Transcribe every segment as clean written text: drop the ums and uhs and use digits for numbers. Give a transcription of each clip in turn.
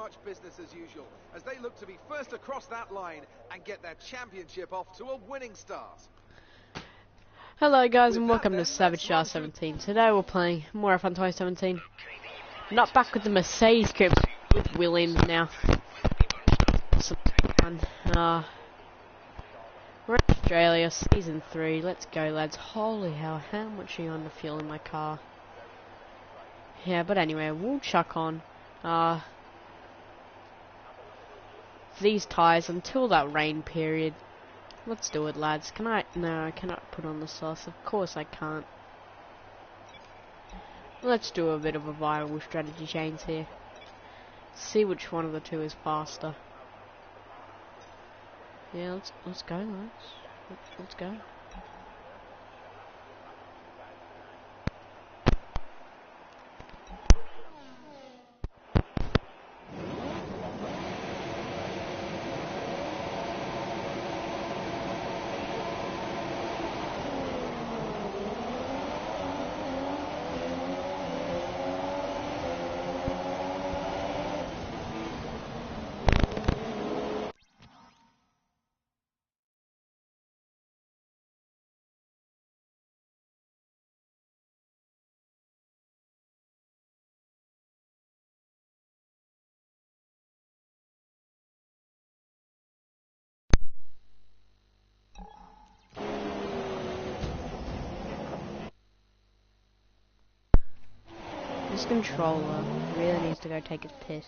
much business as usual as they look to be first across that line and get their championship off to a winning start. Hello guys and welcome to SavageSeidel17. Today we're playing more Welcome To SavageSeidel17. Not back with the Mercedes script, with Williams now. Some fun. We're in Australia, season 3. Let's go, lads. Holy hell, how much are you on the fuel in my car? Yeah, but anyway, we'll chuck on these tyres until that rain period. Let's do it, lads. Can I? No, I cannot put on the sauce. Of course I can't. Let's do a bit of a viral strategy change here. See which one of the two is faster. Yeah, let's go, lads. Let's go. This controller really needs to go take its piss.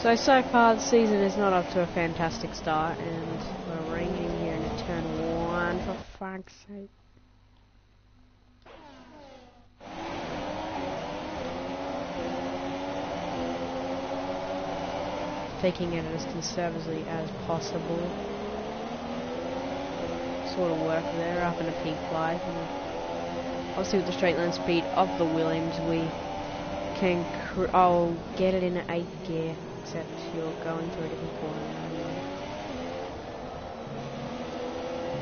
So far the season is not up to a fantastic start, and we're ranging here into turn 1, for fuck's sake. Taking it as conservatively as possible. Sort of work there, up in a P5. Obviously with the straight line speed of the Williams, we can get it in an 8th gear, except you're going through a different corner anyway.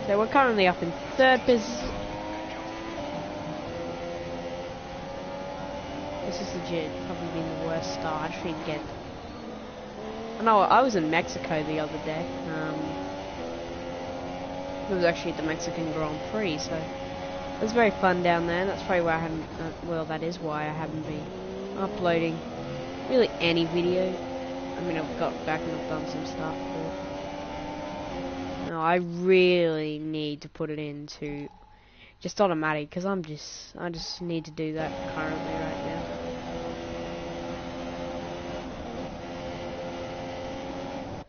So we're currently up in 3rd position. This is legit, probably been the worst start. I just need to get... No, I was in Mexico the other day. It was actually at the Mexican Grand Prix, so it was very fun down there. That's probably why I haven't, well, that is why I haven't been uploading really any video. I mean, I've got back and I've done some stuff, but no, I really need to put it into just automatic, because I just need to do that currently right now.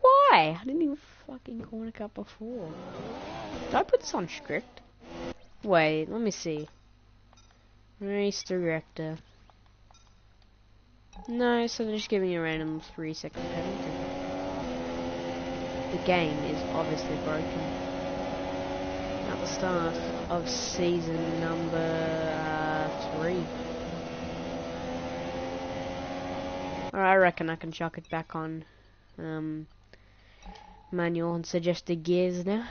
Why? I didn't even fucking corner cut before. Did I put this on script? Wait, let me see. Race director. No, so they're just giving you a random 3-second penalty. The game is obviously broken. At the start of season number 3. Alright, I reckon I can chuck it back on manual and suggested gears now.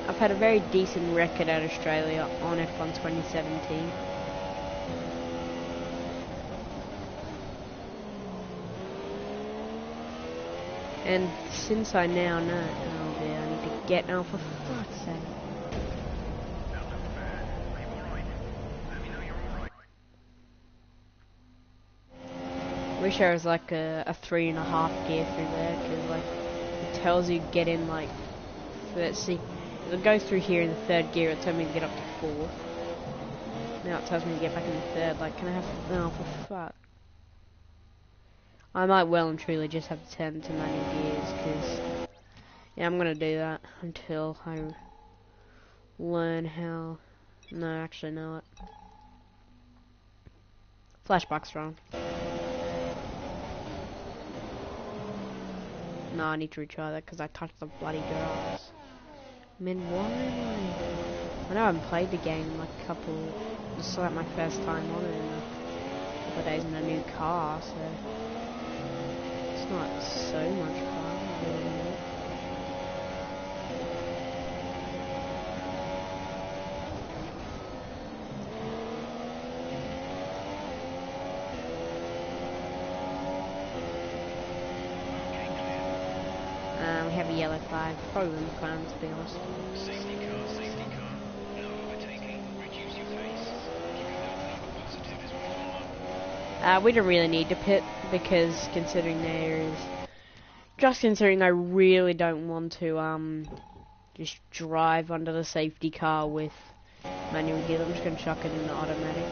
I've had a very decent record at Australia on F1 2017. And since I now know, oh dear, I need to get now for fuck's sake. Wish I was like a 3.5 gear through there, because like it tells you get in like, let's see. It'll go through here in the 3rd gear, it'll tell me to get up to 4th. Now it tells me to get back in the 3rd, like, can I have... Oh, for fuck. I might well and truly just have to turn to manual gears, because Yeah, I'm gonna do that until I learn how. No, actually, no. Flashback's wrong. No, I need to retry that because I touched the bloody grass. Man, why? I know I haven't played the game in like a couple. This is like my first time on it in a couple of days in a new car, so it's not so much fun. Really. We have a yellow flag, probably McLaren to be honest. Safety car. No overtaking. Reduce your pace. Keep your number positive as we follow. We don't really need to pit because considering I really don't want to just drive under the safety car with manual gear. I'm just gonna chuck it in the automatic.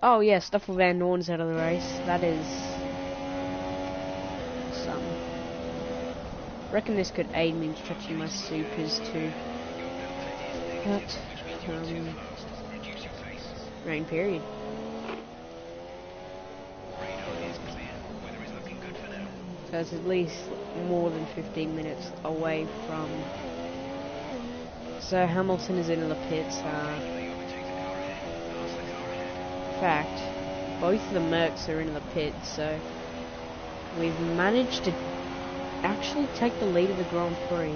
Oh yeah, Stoffel Van Dorn's out of the race. That is some. Reckon this could aid me in stretching my supers to that rain period. So it's at least more than 15 minutes away from. So Hamilton is into the pits. In fact, both the Mercs are into the pits, so we've managed to actually take the lead of the Grand Prix.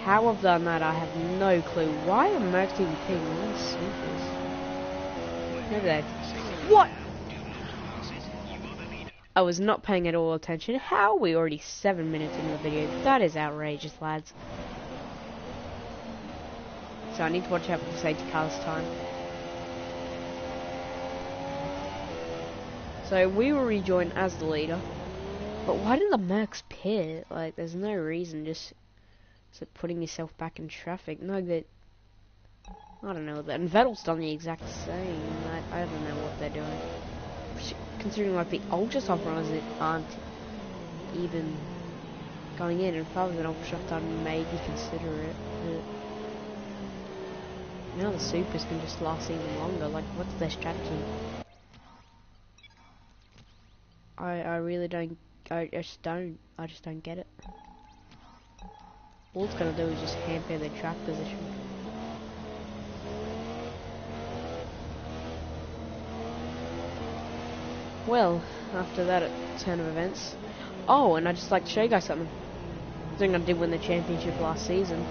How I've done that, I have no clue. Why are Mercs even pitting? What supers? Maybe they. What? I was not paying at all attention. How are we already 7 minutes into the video? That is outrageous, lads. So I need to watch out for the safety car this time. So we will rejoin as the leader. But why did the Mercs pit? Like, there's no reason, just putting yourself back in traffic. No, that... I don't know, and Vettel's done the exact same. I don't know what they're doing. Considering, like, the ultra soft runners that aren't even going in. And if I was an ultra soft, I'd maybe consider it. But now the supers can just last even longer. Like, what's their strategy? I really don't. I just don't get it. All it's gonna do is just hamper their track position. Well, after that turn of events. Oh, and I'd just like to show you guys something. Something I did win the championship last season.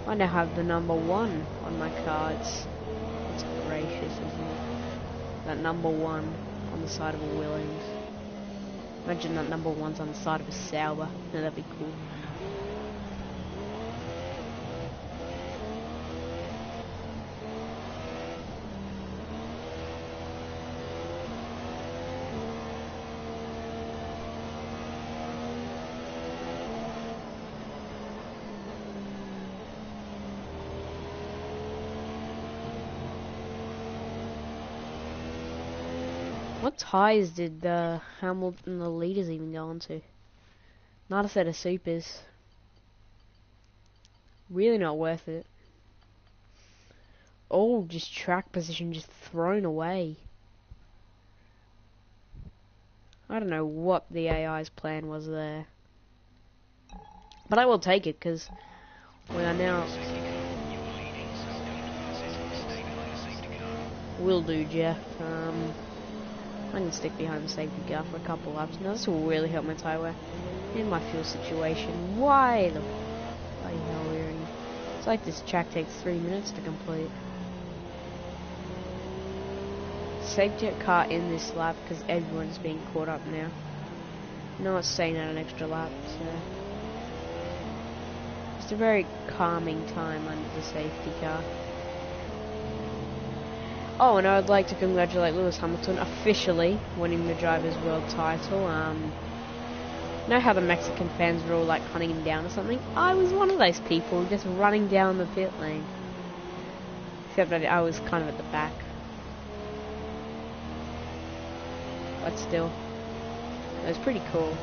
I now have the number 1 on my cards. It's gracious, isn't it? That number 1 on the side of a Williams. Imagine that number 1's on the side of a Sauber. No, that'd be cool. What tyres did Hamilton the leaders even go onto? Not a set of supers. Really not worth it. All just track position just thrown away. I don't know what the AI's plan was there. But I will take it because we are now... Will do, Jeff. I can stick behind the safety car for a couple laps. Now this will really help my tyre wear and my fuel situation. Why the bloody hell are we in? It's like this track takes 3 minutes to complete. Safety car in this lap because everyone's being caught up now. No one's staying out an extra lap, so it's a very calming time under the safety car. Oh, and I would like to congratulate Lewis Hamilton officially winning the Drivers' World title. Know how the Mexican fans were all like hunting him down or something? I was one of those people just running down the pit lane. Except that I was kind of at the back. but still, it was pretty cool.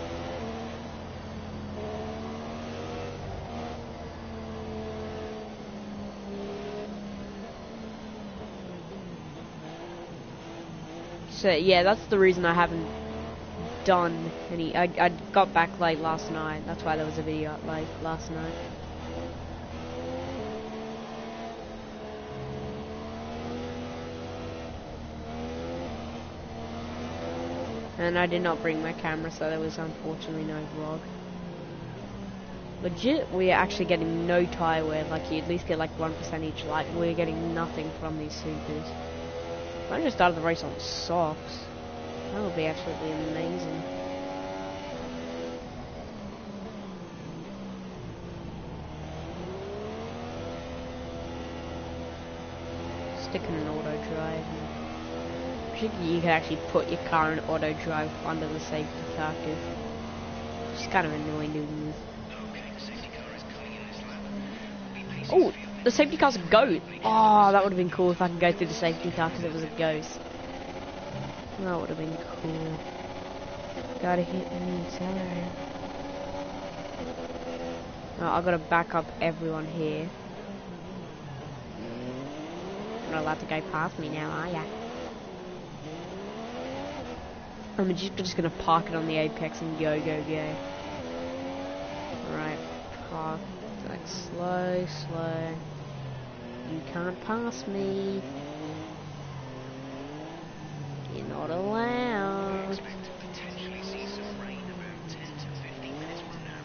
So yeah, that's the reason I haven't done any. I got back late last night. That's why there was a video up late last night. And I did not bring my camera, so there was unfortunately no vlog. Legit, we're actually getting no tyre wear. Like, you at least get like 1% each. Like, we're getting nothing from these supers. I just started the race on socks. That would be absolutely amazing. Stick in an auto drive. You can actually put your car in auto drive under the safety car, because it's kind of annoying to use. Oh, the safety car's a goat. Oh, that would have been cool if I could go through the safety car because it was a ghost. That would have been cool. Gotta hit the accelerator. Oh, I gotta back up everyone here. You're not allowed to go past me now, are ya? I'm just gonna park it on the apex and go, go, go. Right, park. Like slow, slow. You can't pass me. You're not allowed. Expect to potentially see some rain about 10 to 15 minutes from now.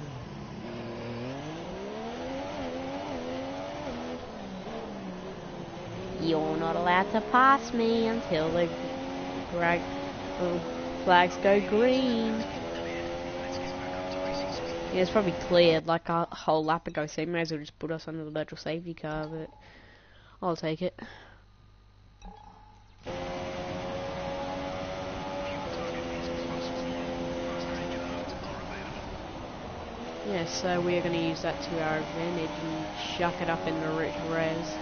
You're not allowed to pass me until the flags go green. Let's get back up to racing speed. Yeah, it's probably cleared like a whole lap ago, so you may as well just put us under the virtual safety car, but I'll take it. Fuel target is close to full. Faster engine modes are available. Yeah, so we're going to use that to our advantage and chuck it up in the rich res.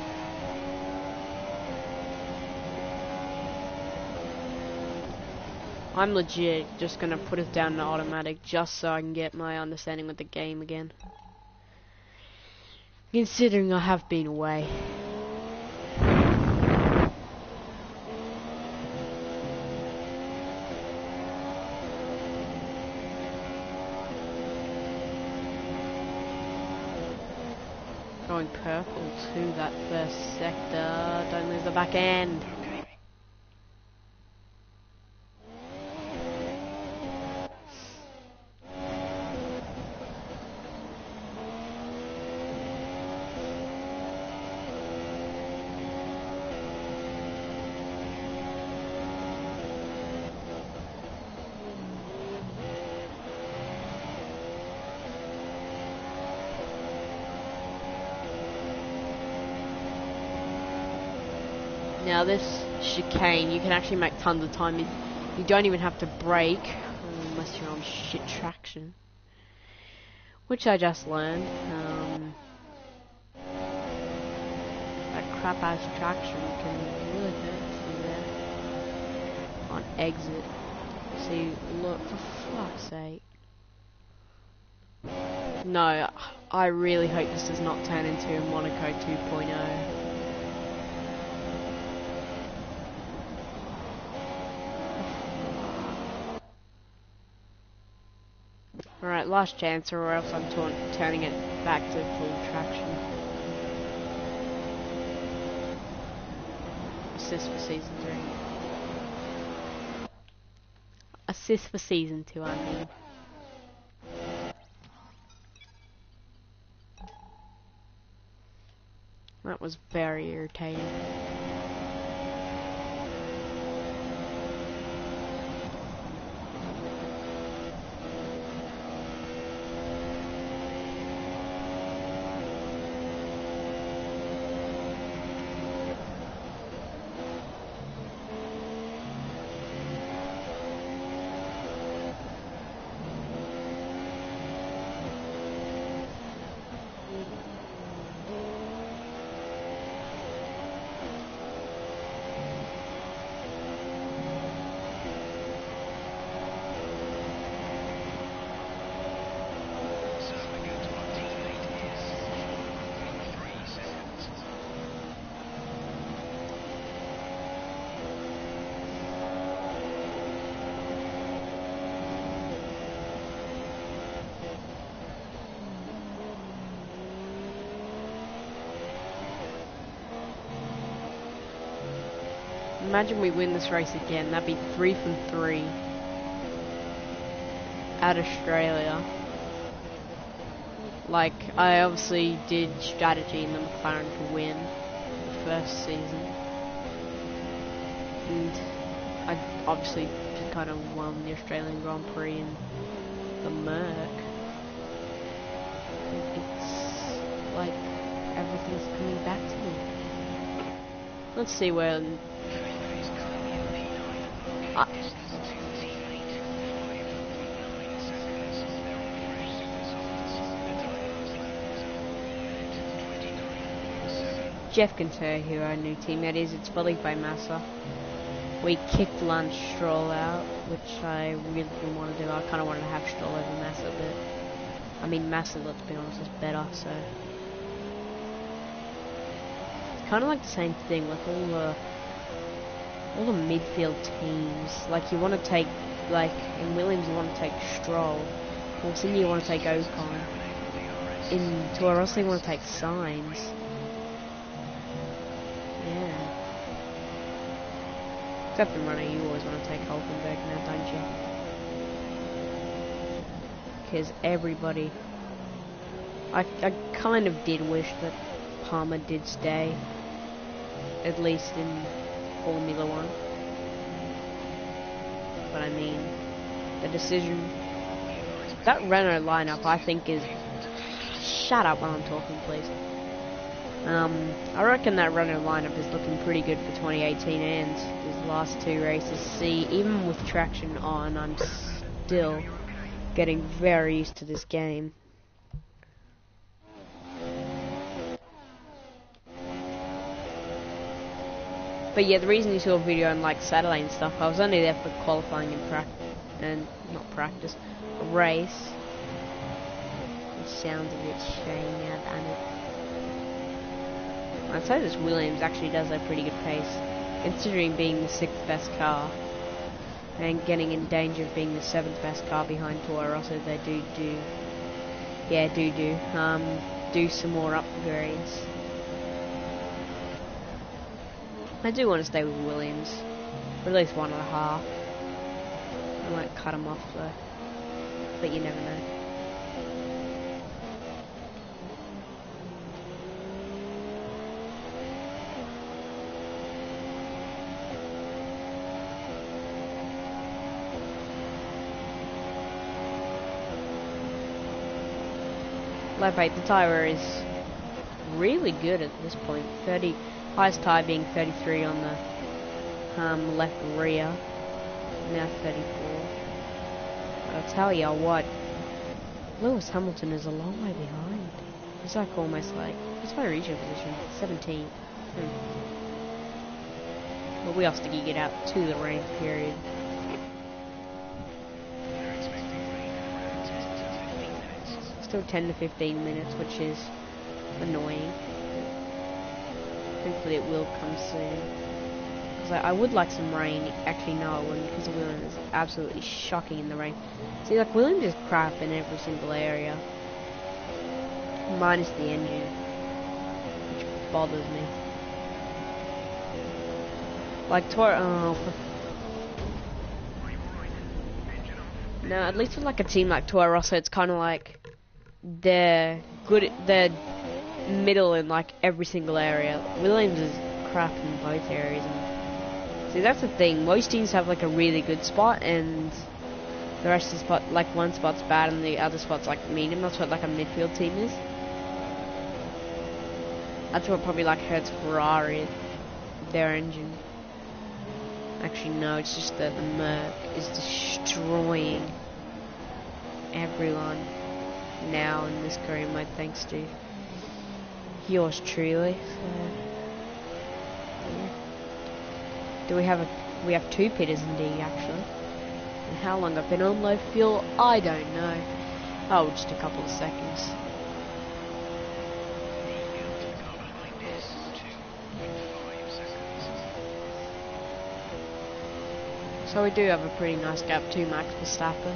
I'm legit just going to put us down to automatic just so I can get my understanding with the game again. Considering I have been away. Going purple to that first sector. Don't lose the back end. Now this chicane, you can actually make tons of time. You don't even have to brake unless you're on shit traction, which I just learned. That crap ass traction can really hurt you there on exit. See, look, for fuck's sake. No, I really hope this does not turn into Monaco 2.0. Alright, last chance, or else I'm turning it back to full traction. Assist for season 3. Assist for season 2, I mean. That was very irritating. imagine we win this race again. That'd be 3 from 3 at Australia. Like, I obviously did strategy in the McLaren to win the first season. And I obviously just kind of won the Australian Grand Prix in the Merc. It's like everything's coming back to me. Let's see where... Jeff can tell you who our new teammate is. It's Felipe Massa. We kicked Lance Stroll out, which I really didn't want to do. I kind of wanted to have Stroll over Massa, but I mean Massa, let's be honest, is better. So it's kind of like the same thing with all the midfield teams. Like you want to take, like in Williams, you want to take Stroll. Well, Sydney, you want to take Ocon. In Toro Rosso, you want to take Sainz. Yeah. Except in running, you always want to take Hulkenberg now, don't you? Because everybody... I kind of did wish that Palmer did stay. At least in Formula 1. But I mean, the decision... That Renault lineup, I think, is... Shut up while I'm talking, please. I reckon that Renault lineup is looking pretty good for 2018 and these last two races. See, even with traction on, I'm still getting very used to this game. But yeah, the reason you saw a video on like Saturday and stuff, I was only there for qualifying and not practice, a race. It sounds a bit shady now, damn it. I'd say this Williams actually does a pretty good pace, considering being the 6th best car and getting in danger of being the 7th best car behind Toro Rosso. They do some more upgrades. I do want to stay with Williams for at least 1.5. I might cut him off though, but you never know. Lap 8, the tyre is really good at this point. Highest tyre being 33 on the left rear, now 34. But I'll tell you what, Lewis Hamilton is a long way behind. He's like almost like, what's my regional position? 17. But we have to get out to the rain period. Still 10 to 15 minutes, which is annoying. Hopefully it will come soon. Because I would like some rain. Actually, no, I wouldn't, because Williams is absolutely shocking in the rain. See, like, Williams is crap in every single area. Minus the engine. Which bothers me. Like, no, at least with, like, a team like Toro Rosso, it's kind of like... They're good. They're middle in like every single area. Williams is crap in both areas. And see, that's the thing. Most teams have like a really good spot, and the rest of the spot, like one spot's bad, and the other spot's like medium. That's what like a midfield team is. That's what probably like hurts Ferrari, their engine. Actually, no, it's just that the Merc is destroying everyone now in this career mode, thanks to yours truly. So, yeah. Do we have two pitters indeed, actually? And how long I've been on low fuel, I don't know. Oh, just a couple of seconds. So we do have a pretty nice gap to Max Verstappen.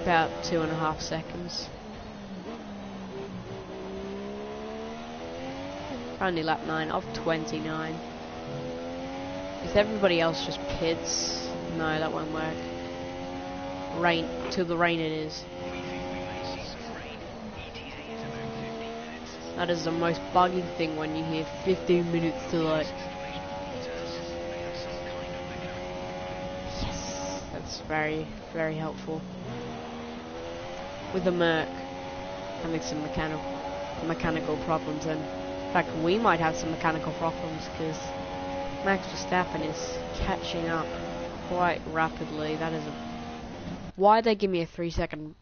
About 2.5 seconds. Only lap 9 of 29. If everybody else just pits, no, that won't work. Rain, till the rain it is. That is the most bugging thing when you hear 15 minutes delay. Yes, that's very, very helpful. With the Merc having some mechanical problems, and in fact we might have some mechanical problems because Max Verstappen is catching up quite rapidly. That is a... Why they give me a 3-second...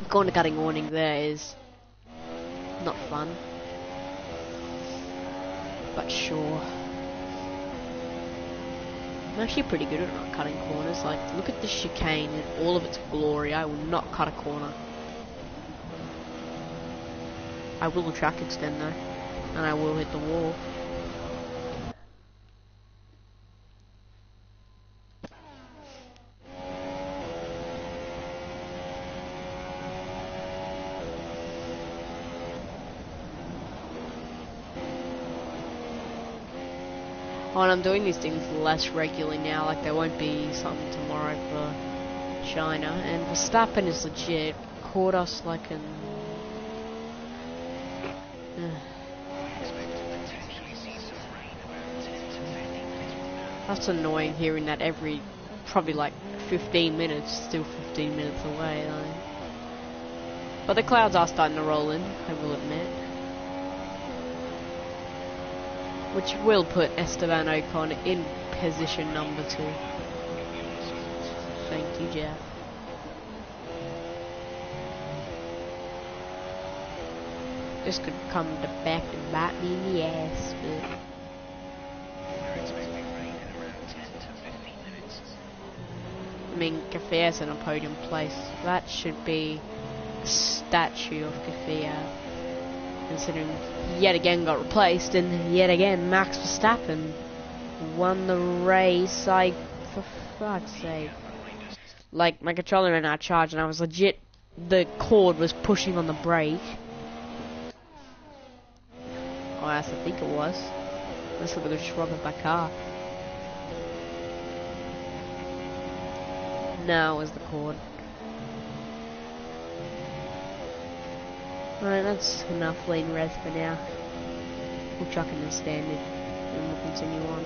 Corner cutting warning there is not fun, but sure. I'm actually pretty good at not cutting corners. Like, look at this chicane in all of its glory. I will not cut a corner. I will track extend though, and I will hit the wall. Oh, and I'm doing these things less regularly now, like there won't be something tomorrow for China, and Verstappen is legit caught us like an... That's annoying hearing that every, probably like 15 minutes, still 15 minutes away. Like. But the clouds are starting to roll in, I will admit. Which will put Esteban Ocon in position number 2. Thank you, Jeff. This could come to back and bite me in the ass, but... I mean, Gafia's in a podium place. That should be a statue of Gafia. Considering he yet again got replaced, and yet again Max Verstappen won the race. For fuck's sake. Like, my controller ran out of charge, and I was legit, the cord was pushing on the brake. Oh, I think it was. Let's look at the shrug of my car. No, it was the cord. Alright, that's enough lane res for now. We'll chuck in the standard and we'll continue on.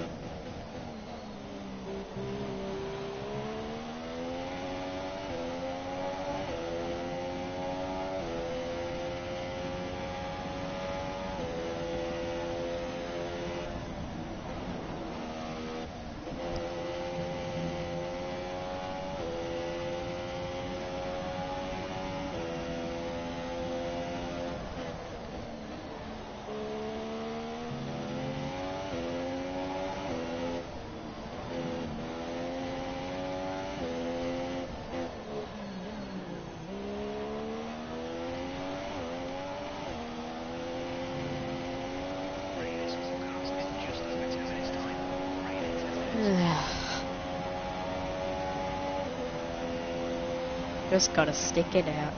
Just gotta stick it out.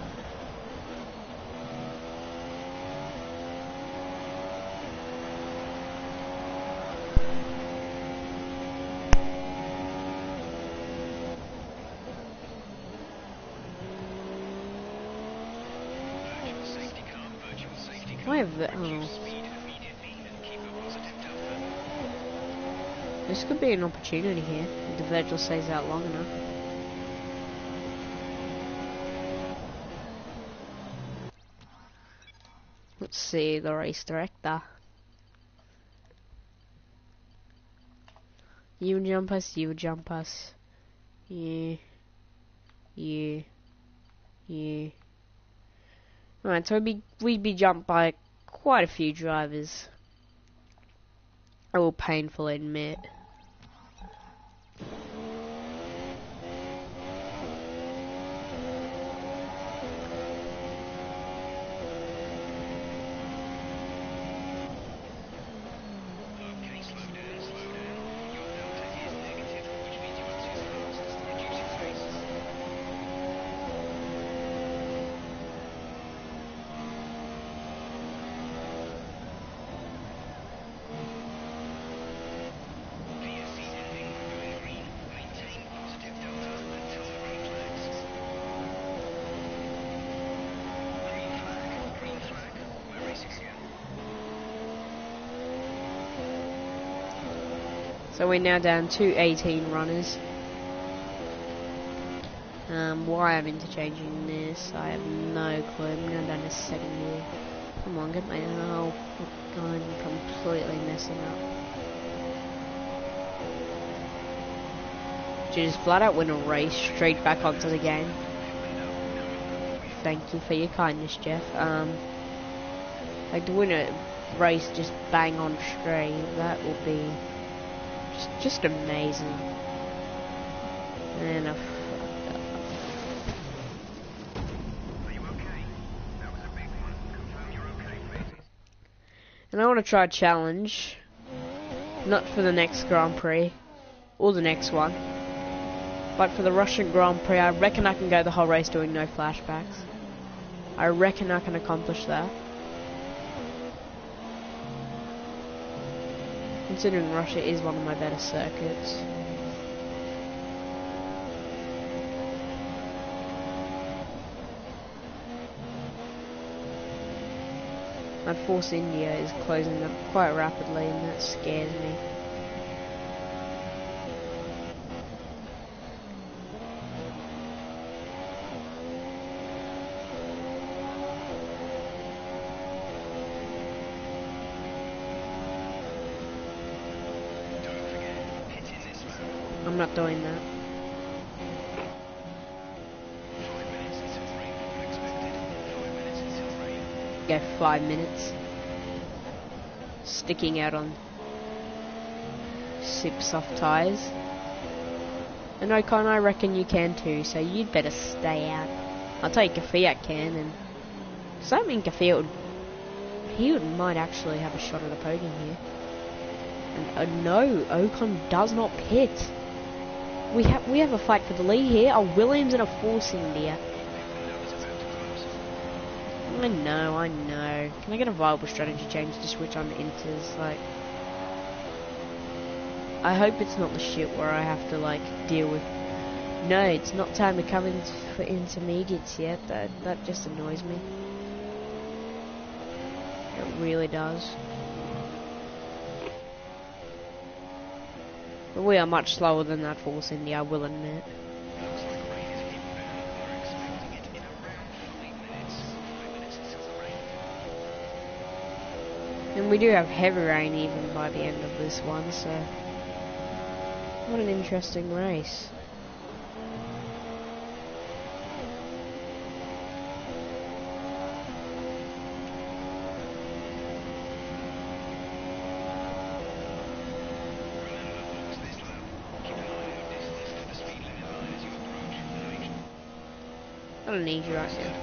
Why have the... Oh. This could be an opportunity here if the Virgil stays out long enough. Let's see the race director. You jump us, you jump us. Yeah. Yeah. Yeah. Alright, so we'd be jumped by quite a few drivers. I will painfully admit. So we're now down to 18 runners. Why I'm interchanging this, I have no clue. I'm now down to 2nd gear. Come on, get my... Oh, I'm completely messing up. Just flat out win a race straight back onto the game. Thank you for your kindness, Jeff. Like to win a race just bang on straight, that will be just amazing. And I want to try a challenge, not for the next Grand Prix, or the next one, but for the Russian Grand Prix. I reckon I can go the whole race doing no flashbacks. I reckon I can accomplish that. Considering Russia is one of my better circuits. That Force India is closing up quite rapidly, and that scares me. I'm not doing that. 5 minutes until rainfall expected. 5 minutes until rain. Go 5 minutes. Sticking out on sip soft tyres. And Ocon, I reckon you can too, so you'd better stay out. I'll tell you Kvyat can, and does that mean Kvyat might actually have a shot at a podium here? And no, Ocon does not pit. We have a fight for the lead here. A Williams and a Force India. I know. Can I get a viable strategy change to switch on inters? Like, I hope it's not the shit where I have to like deal with. No, it's not time to come in for intermediates yet. That just annoys me. It really does. But we are much slower than that Force India, I will admit. Looks like rain is inbound. They're expecting it in around 5 minutes. 5 minutes until the rain. And we do have heavy rain even by the end of this one, so what an interesting race. I don't need you right now.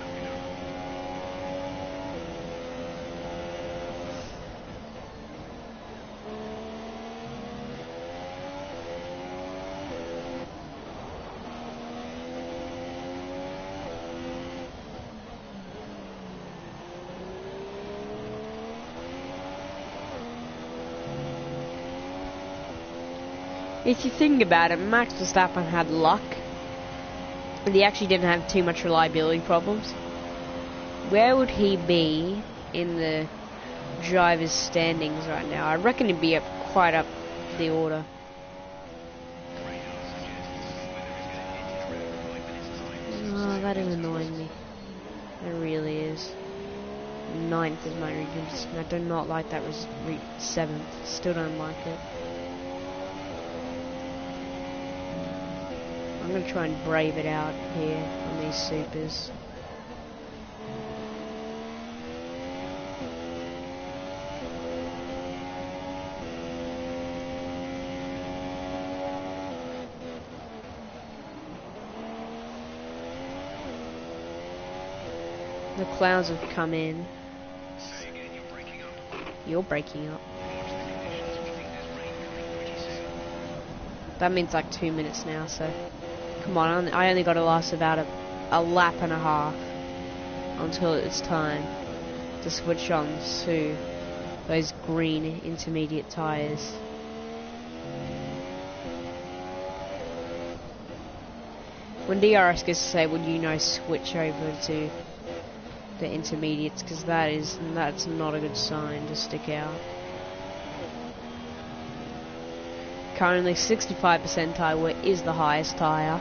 If you think about it, Max Verstappen had luck. But he actually didn't have too much reliability problems. Where would he be in the driver's standings right now? I reckon he'd be quite up the order. Oh, that is annoying me. It really is. 9th is my region. I do not like that. 7th. Still don't like it. I'm going to try and brave it out here on these supers. The clouds have come in. Say again, you're breaking up. You're breaking up. Watch the conditions. We think there's rain coming pretty soon. That means like 2 minutes now, so come on, I only got to last about a lap and a half until it's time to switch on to those green intermediate tyres. When DRS gets to say, would you know, switch over to the intermediates, because that's not a good sign to stick out. Currently 65% tire wear is the highest tire.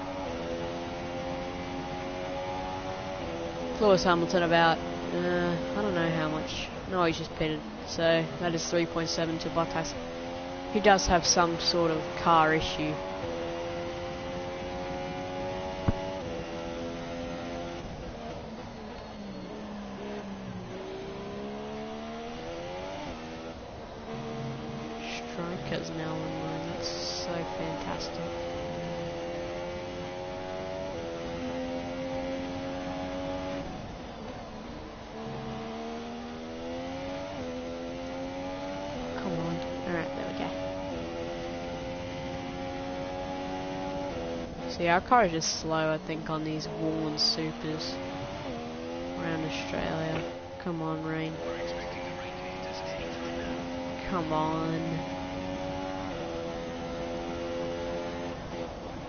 Lewis Hamilton about, I don't know how much. No, he's just pitted. So that is 3.7 to Bottas, who does have some sort of car issue. Striker's now online. That's so fantastic. See, our car is just slow, I think, on these worn supers around Australia. Come on, rain. Come on.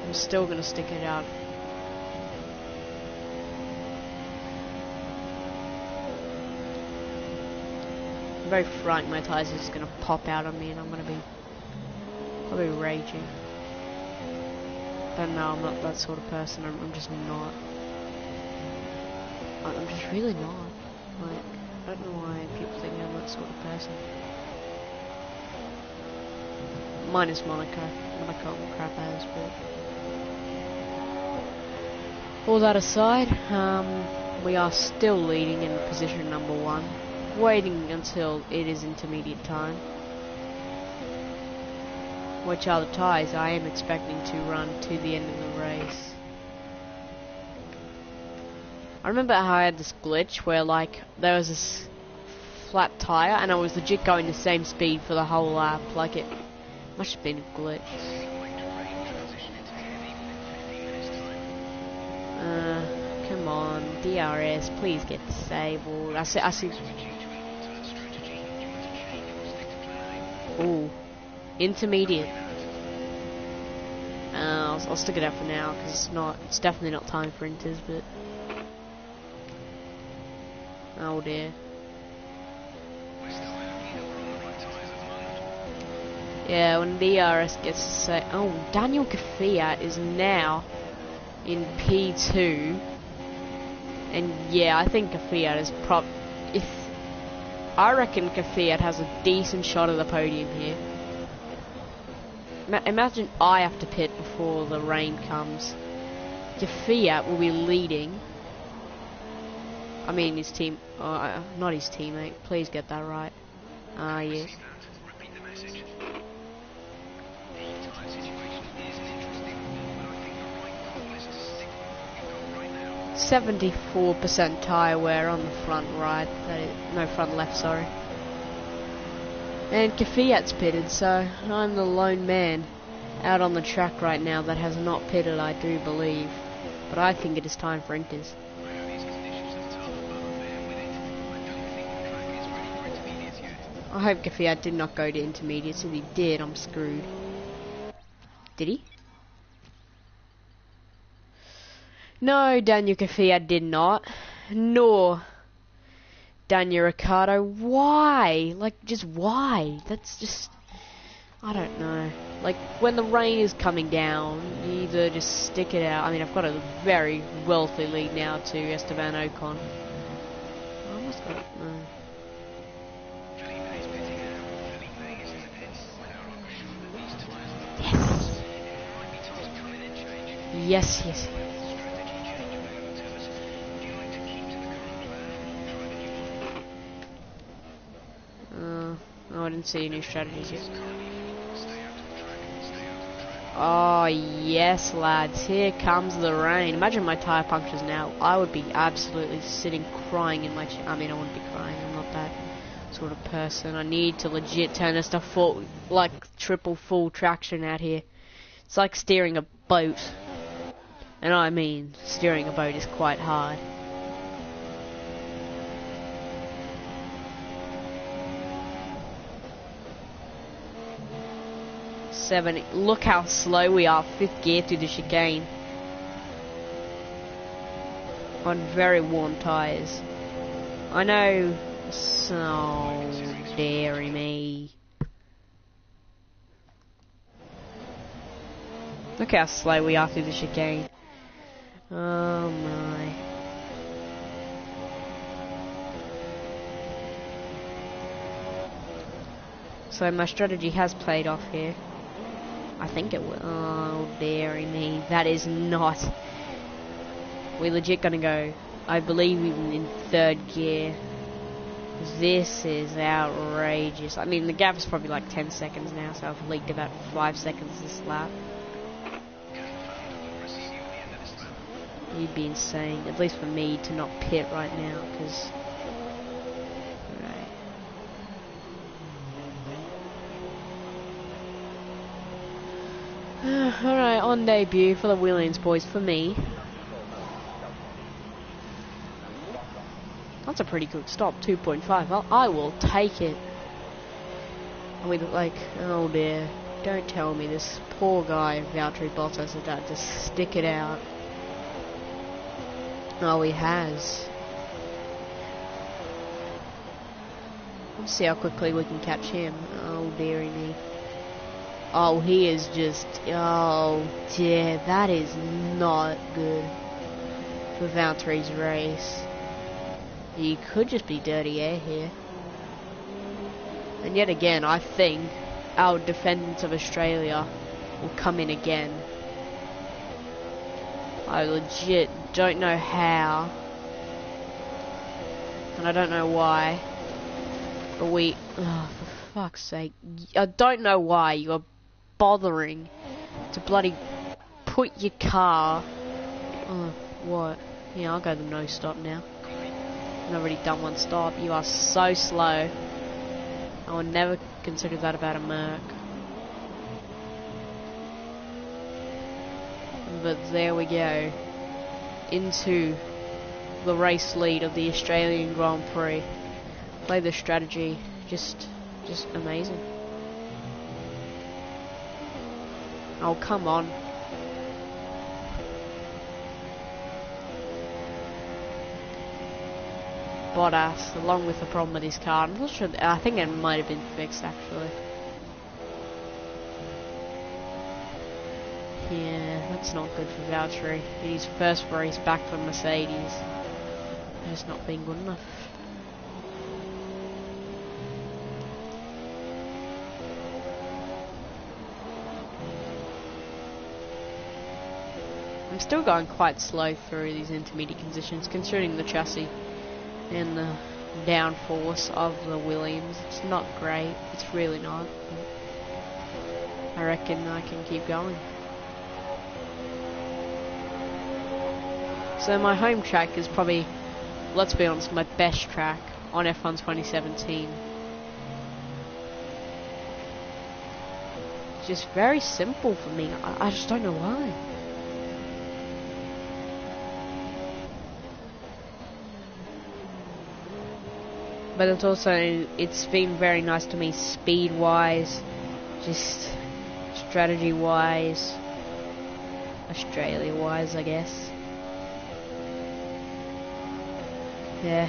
I'm still gonna stick it out. I'm very frightened my tires are just gonna pop out on me and I'm gonna be probably raging. But no, I'm not that sort of person. I'm just not. I'm just really not. Like, I don't know why people think I'm that sort of person. Minus Monaco. Monaco will crap as, but all that aside, we are still leading in position number 1, waiting until it is intermediate time. Which are the tyres I am expecting to run to the end of the race. I remember how I had this glitch where, like, there was this flat tyre and I was legit going the same speed for the whole lap. Like, it must have been a glitch. Come on, DRS, please get disabled. I see. Ooh. Intermediate. I'll stick it out for now because it's definitely not time for inters, but oh dear. Yeah, when DRS gets to say, oh, Daniel Kvyat is now in P2, and yeah, I think Kvyat is I reckon Kvyat has a decent shot at the podium here. Imagine I have to pit before the rain comes. Kvyat will be leading. I mean his team, not his teammate. Please get that right. Yeah. 74% tyre wear on the front right. No, front left, sorry. And Kvyat's pitted, so I'm the lone man out on the track right now that has not pitted, I do believe. But I think it is time for inters. I hope Kvyat did not go to intermediates. If he did, I'm screwed. Did he? No, Daniel Kvyat did not. Nor Daniel Ricciardo. Why? Like, just why? That's just... I don't know. Like, when the rain is coming down, you either just stick it out. I mean, I've got a very wealthy lead now to Esteban Ocon. I almost got it. No. Yes. Yes. Oh, I didn't see any strategies yet. Oh, yes, lads. Here comes the rain. Imagine my tyre punctures now. I would be absolutely sitting crying in my chair. I mean, I wouldn't be crying. I'm not that sort of person. I need to legit turn this to full, like, triple full traction out here. It's like steering a boat. And I mean, steering a boat is quite hard. Look how slow we are, 5th gear to the chicane. On very worn tyres. I know, so dearie me. Look how slow we are through the chicane. Oh my. So my strategy has played off here. I think it will. Oh, dearie me. That is not. We're legit gonna go, I believe, even in third gear. This is outrageous. I mean, the gap is probably like 10 seconds now, so I've leaked about 5 seconds this lap. You'd be insane, at least for me, to not pit right now, because... Alright, on debut for the Williams boys for me. That's a pretty good stop, 2.5. I will take it. I mean, like, oh dear. Don't tell me this poor guy, Valtteri Bottas, has had to stick it out. Oh, he has. Let's see how quickly we can catch him. Oh, dearie me. Oh, he is just... Oh, dear. That is not good for Valtteri's race. He could just be dirty air here. And yet again, I think our defendants of Australia will come in again. I legit don't know how. And I don't know why. But we... Oh, for fuck's sake. I don't know why you are bothering to bloody put your car... Oh, what? Yeah, I'll go the no stop now. I've already done one stop. You are so slow. I would never consider that about a Merc. But there we go. Into the race lead of the Australian Grand Prix. Play the strategy. Just amazing. Oh, come on. Bottas, along with the problem with his car. I'm not sure. I think it might have been fixed actually. Yeah, that's not good for Valtteri. His first race back for Mercedes. Just not being good enough. I'm still going quite slow through these intermediate conditions, considering the chassis and the downforce of the Williams. It's not great, it's really not. I reckon I can keep going. So my home track is probably, let's be honest, my best track on F1 2017. It's just very simple for me. I just don't know why. But it's also, it's been very nice to me speed-wise, just strategy-wise, Australia-wise, I guess. Yeah.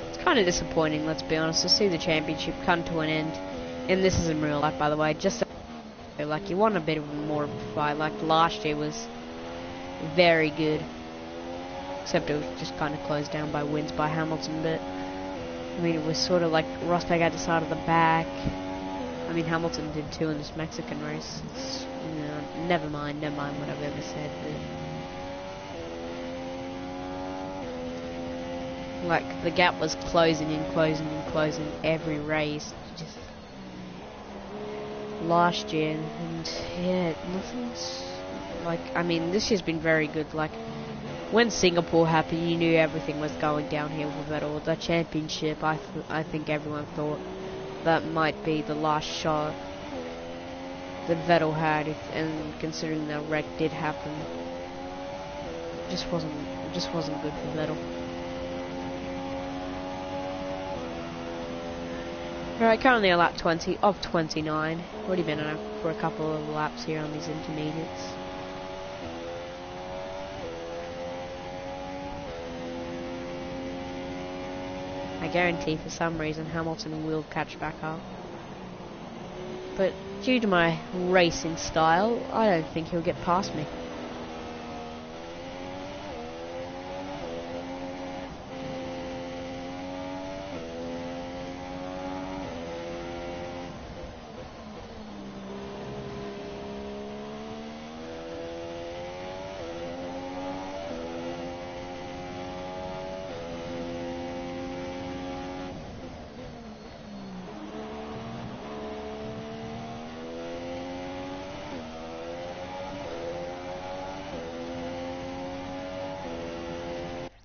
It's kind of disappointing, let's be honest, to see the championship come to an end. And this is in real life, by the way, just like you want a bit of more of a fight. Like last year was very good, except it was just kind of closed down by wins by Hamilton. But I mean, it was sort of like Rosberg had to start at the back. I mean, Hamilton did too in this Mexican race. It's, you know, never mind what I've ever said. But like the gap was closing and closing and closing every race. Just last year, and yeah, nothing's like, I mean, this year's been very good. Like when Singapore happened, you knew everything was going downhill for Vettel. The championship, I think everyone thought that might be the last shot that Vettel had, and considering that wreck did happen, it just wasn't good for Vettel. Alright, currently on lap 20 of 29. Already been on for a couple of laps here on these intermediates. I guarantee for some reason Hamilton will catch back up. But due to my racing style, I don't think he'll get past me.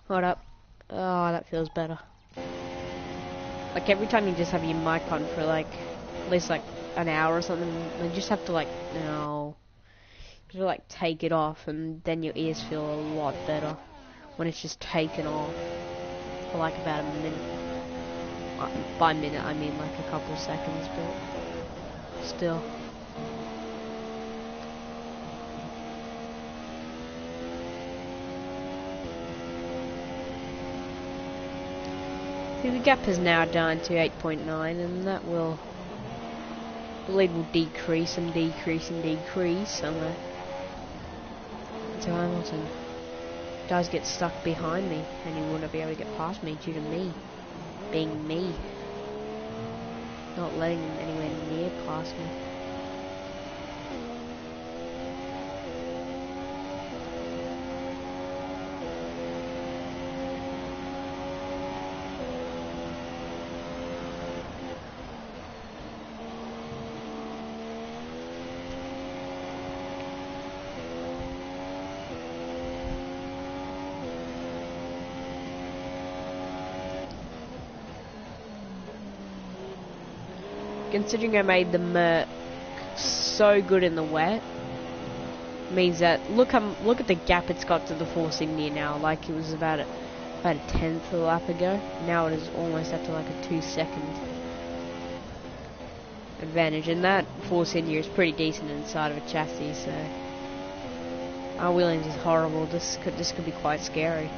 Hold up. Oh, that feels better. Like every time you just have your mic on for like at least like an hour or something, you just have to like like take it off, and then your ears feel a lot better when it's just taken off for like about a minute. By minute I mean like a couple seconds, but still. The gap is now down to 8.9, and that will, the lead will decrease and decrease and decrease until Hamilton does get stuck behind me, and he wouldn't be able to get past me due to me being me, not letting him anywhere near past me. Considering I made the Merc so good in the wet, means that look at the gap it's got to the Force India now. Like it was about a tenth of a lap ago. Now it is almost up to like a 2-second advantage, and that Force India is pretty decent inside of a chassis. So our Williams is horrible. This could be quite scary.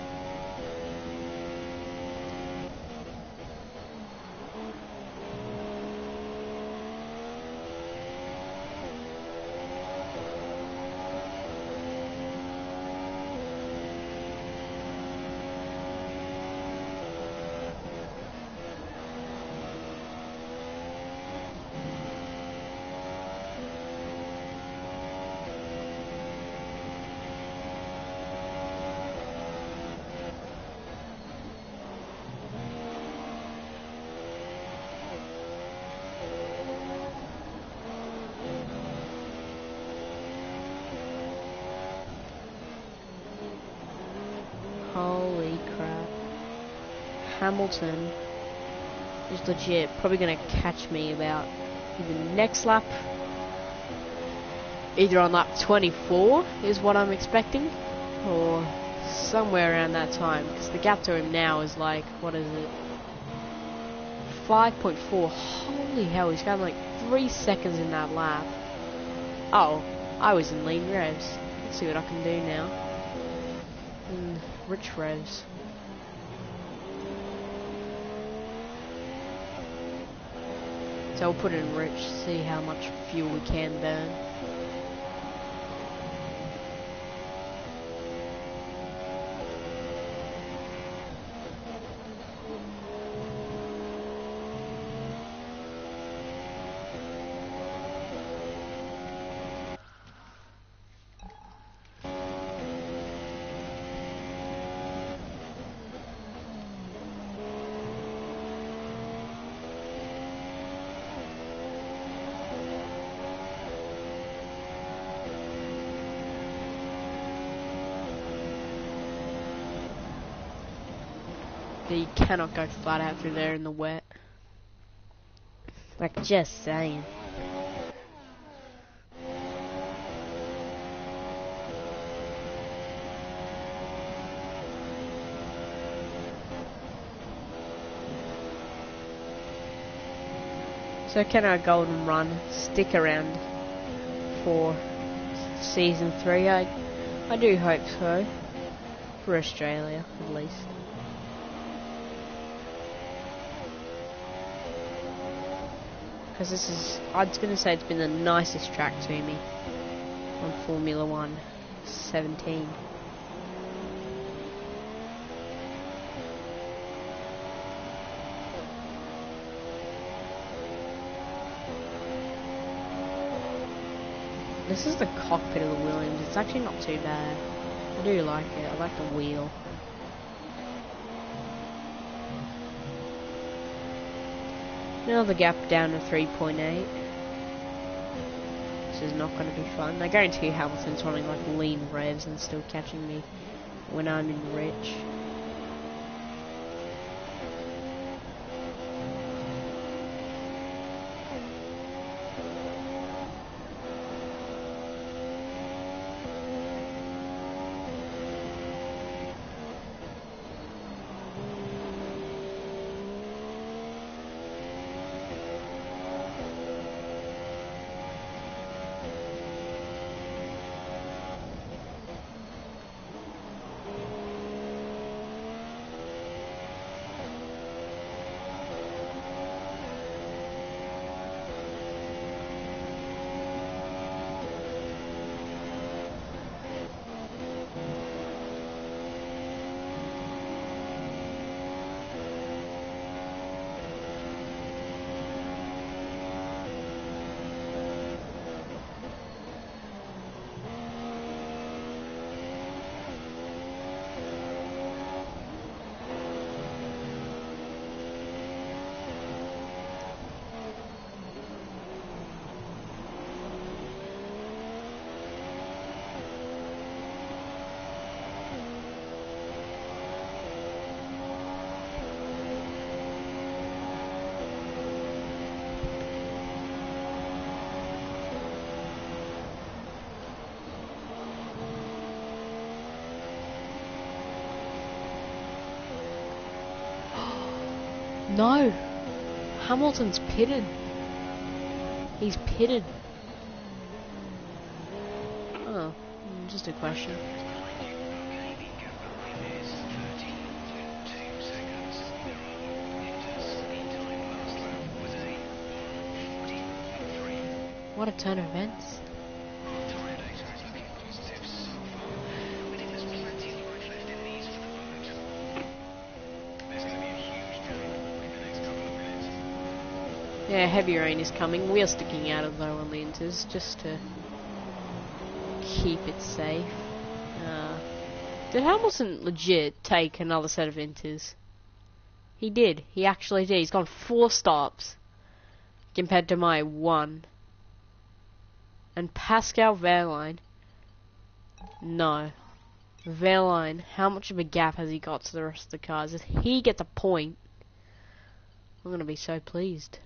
Holy crap. Hamilton is legit probably going to catch me about either next lap, either on lap 24 is what I'm expecting, or somewhere around that time, because the gap to him now is like, what is it, 5.4. Holy hell, he's got like 3 seconds in that lap. Oh, I was in lean revs. Let's see what I can do now. Rich revs. So we'll put it in rich, see how much fuel we can burn. You cannot go flat out through there in the wet. Like, just saying. So can our golden run stick around for season 3? I do hope so. For Australia, at least. because this is, I was going to say it's been the nicest track to me on Formula 1 17. This is the cockpit of the Williams. It's actually not too bad. I do like it. I like the wheel. Now the gap down to 3.8. This is not going to be fun. I guarantee Hamilton's running like lean revs and still catching me when I'm in rich. No! Hamilton's pitted. He's pitted. Oh, just a question. Okay, the gap behind is 13.2 seconds. There are meters. The time last lap was a 1:40.3. What a turn of events. Tyre data is looking positive so far. We think there's plenty of life left in these for the moment. There's going to be a huge gap in the next couple of minutes. Yeah, heavy rain is coming. We are sticking out of though on the inters just to keep it safe. Did Hamilton legit take another set of inters? He did. He actually did. He's gone 4 stops compared to my 1. And Pascal Wehrlein, no. Wehrlein, how much of a gap has he got to the rest of the cars? If he gets a point, I'm going to be so pleased.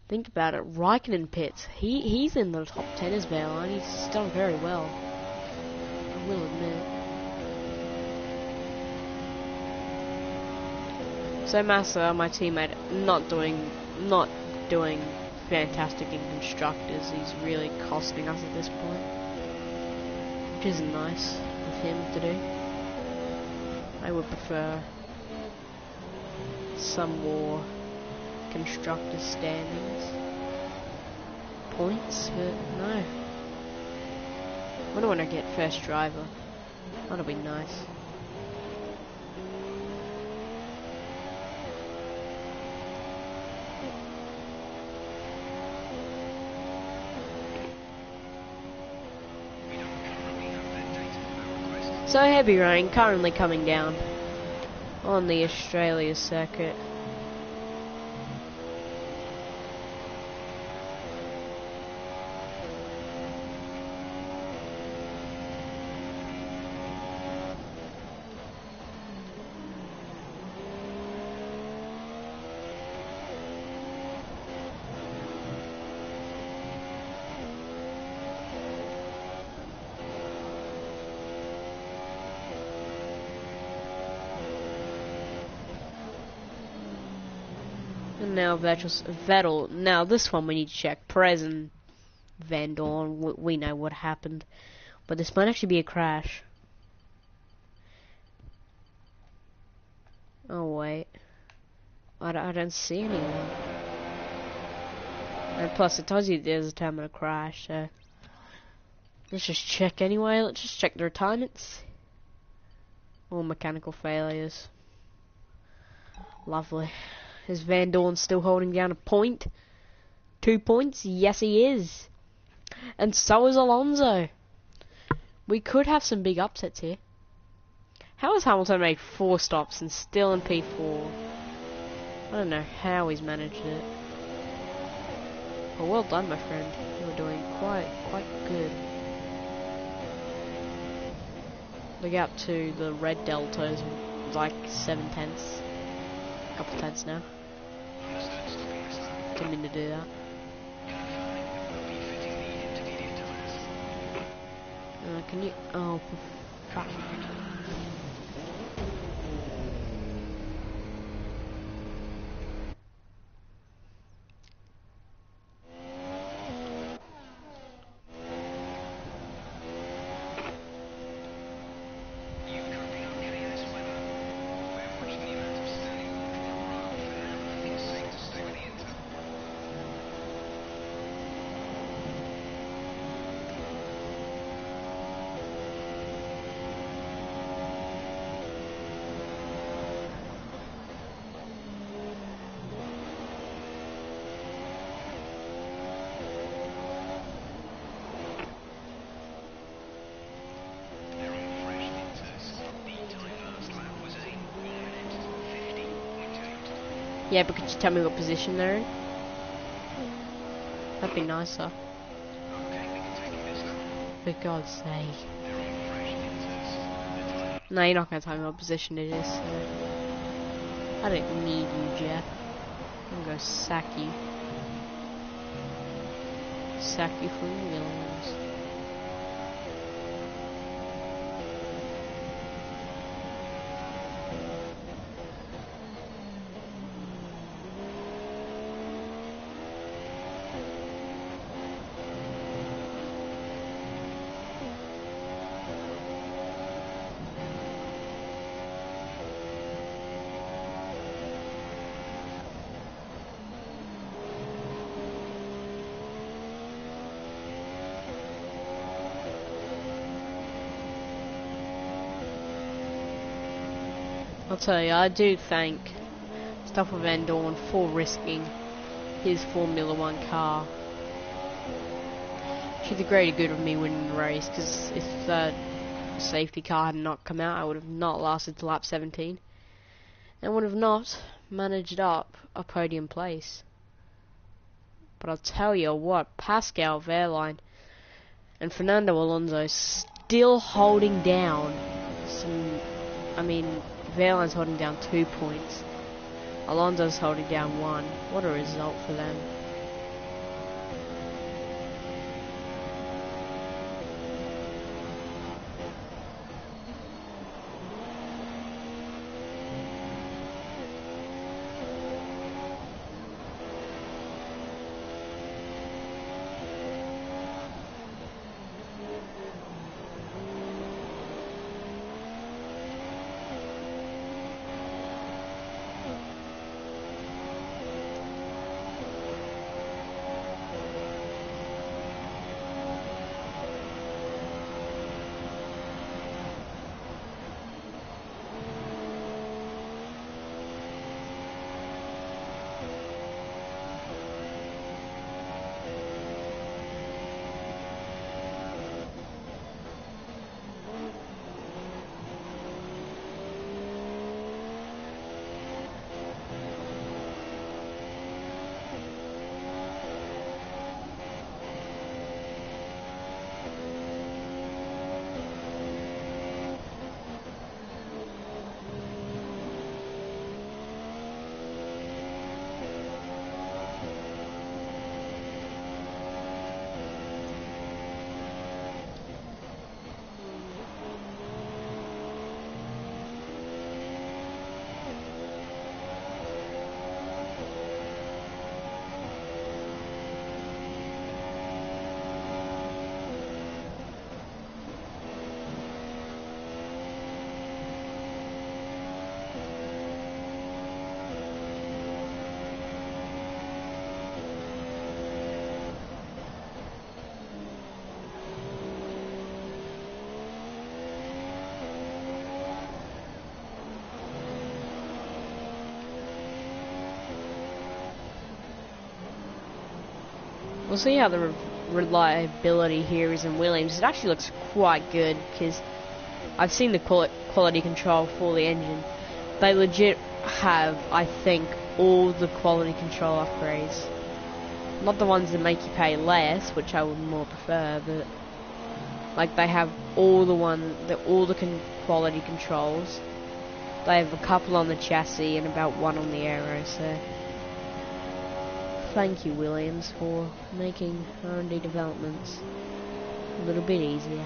Think about it, Raikkonen pits. He's in the top 10 as Wehrlein. He's done very well, I will admit. So Massa, my teammate, not doing fantastic in constructors. He's really costing us at this point, which isn't nice of him to do. I would prefer some more constructor standings points, but no. Wonder when I get first driver. That'll be nice. So heavy rain currently coming down on the Australia circuit. And now Vettel. Now this one we need to check. Perez and Van Dorn. We know what happened. But this might actually be a crash. Oh wait, I don't see anyone. And plus it tells you there's a time of a crash, so let's just check anyway. Let's just check the retirements. All mechanical failures. Lovely. Is Van Dorn still holding down a point? 2 points? Yes he is. And so is Alonso. We could have some big upsets here. How has Hamilton made 4 stops and still in P4? I don't know how he's managed it. Well, well done, my friend. You were doing quite good. Look out to the red deltas, like 7 tenths. A couple tenths now. Didn't mean to do that. Can you? Oh, fuck. Yeah, but could you tell me what position they're in? That'd be nicer. For God's sake. No, you're not going to tell me what position it is. So I don't need you, Jeff. I'm going to sack you. Sack you from Williams. I'll tell you, I do thank Stoffel Van Dorn for risking his Formula 1 car. She did greater good with me winning the race, because if that safety car had not come out, I would have not lasted to lap 17. And would have not managed up a podium place. But I'll tell you what, Pascal Wehrlein and Fernando Alonso still holding down some, Wehrlein's holding down 2 points. Alonso's holding down 1. What a result for them. We'll see how the reliability here is in Williams. It actually looks quite good because I've seen the quality control for the engine. They legit have, I think, all the quality control upgrades. Not the ones that make you pay less, which I would more prefer, but like they have all the quality controls. They have a couple on the chassis and about one on the aero, so thank you, Williams, for making R&D developments a little bit easier.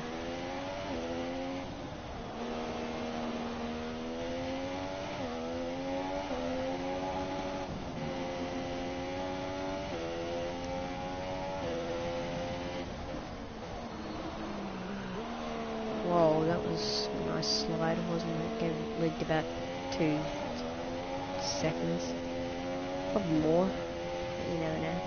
Whoa, that was a nice slide, wasn't it? It leaked about 2 seconds. Probably more. You never know.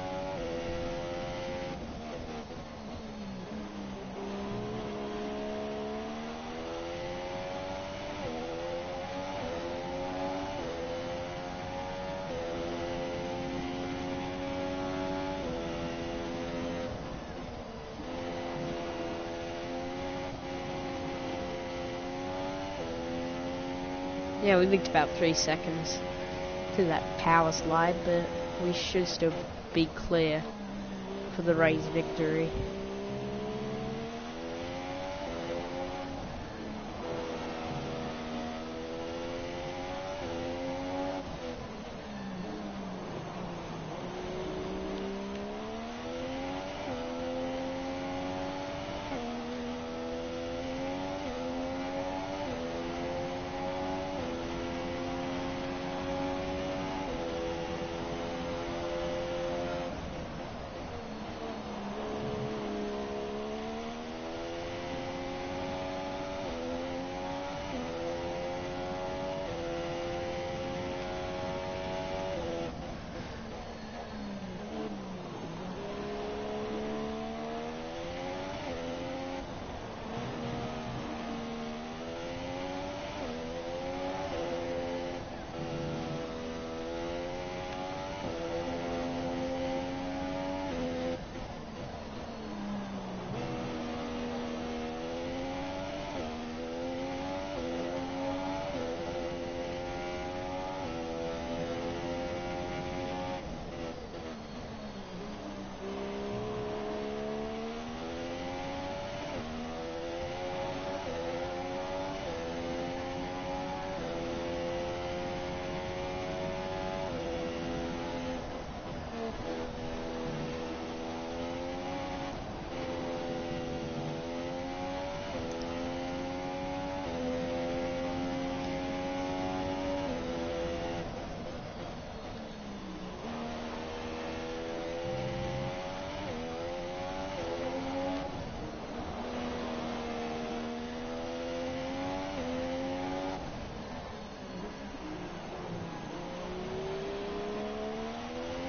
Yeah, we leaked about 3 seconds to that power slide, but we should still be clear for the race victory.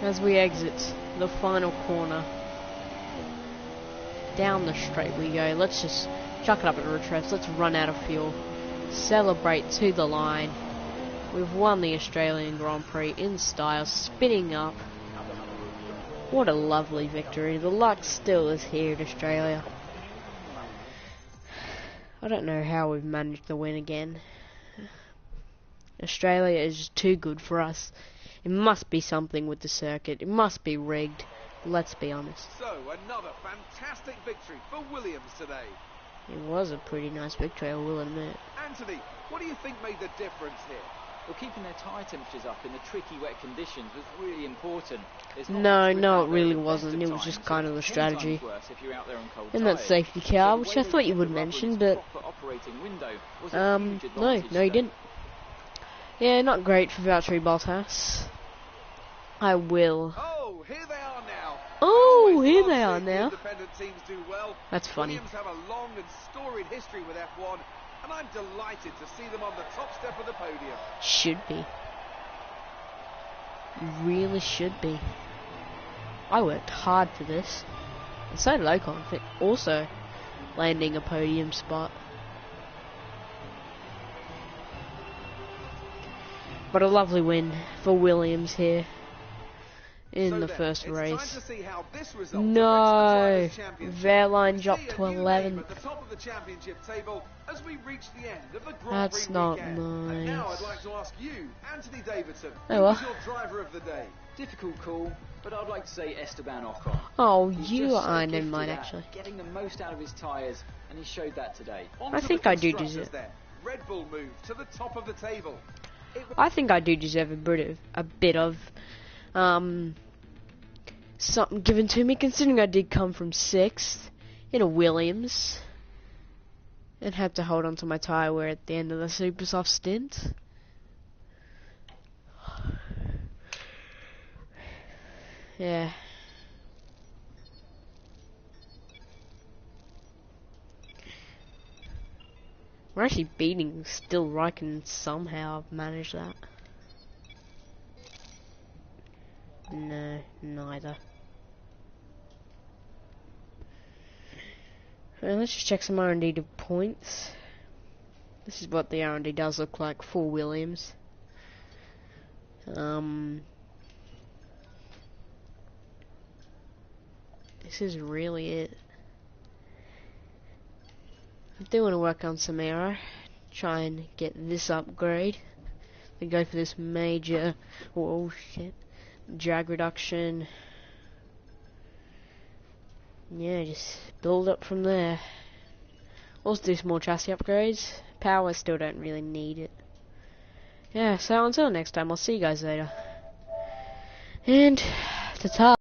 As we exit the final corner, down the straight we go. Let's just chuck it up at retrofs. Let's run out of fuel. Celebrate to the line. We've won the Australian Grand Prix in style, spinning up. What a lovely victory. The luck still is here in Australia. I don't know how we've managed to win again. Australia is just too good for us. It must be something with the circuit. It must be rigged. Let's be honest. So, another fantastic victory for Williams today. It was a pretty nice victory, I will admit. Anthony, what do you think made the difference here? Well, keeping their tyre temperatures up in the tricky wet conditions was really important. No, it really wasn't. It was just kind of the strategy. And that safety car, which I thought you would mention, but no, you didn't. Yeah, not great for Valtteri Bottas. I will. Oh, here they are now. Oh, here they are now. Independent teams do well. That's funny. Williams have a long and storied history with F1, and I'm delighted to see them on the top step of the podium. Should be. Really should be. I worked hard for this. And so did Ocon, also landing a podium spot. But a lovely win for Williams here. in So the then, first it's race. time to see how this result No, affects the Drivers' Championship. Wehrlein We dropped see to a new name 11th. at the top of the championship table as we reach the end of the Grand That's Prix not weekend. And now I'd nice. like to ask you, Anthony Davidson, Oh, who well. was your driver of the day? Difficult call, but I'd like to say Esteban Ocon. Oh, He's you just so are, never gifted mind, at actually. getting the most out of his tyres, and he showed that today. On I to think the I do constructors deserve. then. Red Bull moved to the top of the table. I think I do deserve a bit of something given to me, considering I did come from 6th in a Williams and had to hold on to my tyre wear at the end of the super soft stint. Yeah. We're actually beating still Raikkonen somehow. I've managed that. No, neither. Let's just check some R&D to points. This is what the R&D does look like for Williams. This is really it. I do want to work on some aero, try and get this upgrade. Then go for this major, oh shit, drag reduction. Yeah, just build up from there. Also do some more chassis upgrades. Power, still don't really need it. Yeah, so until next time, I'll see you guys later. And ta-ta.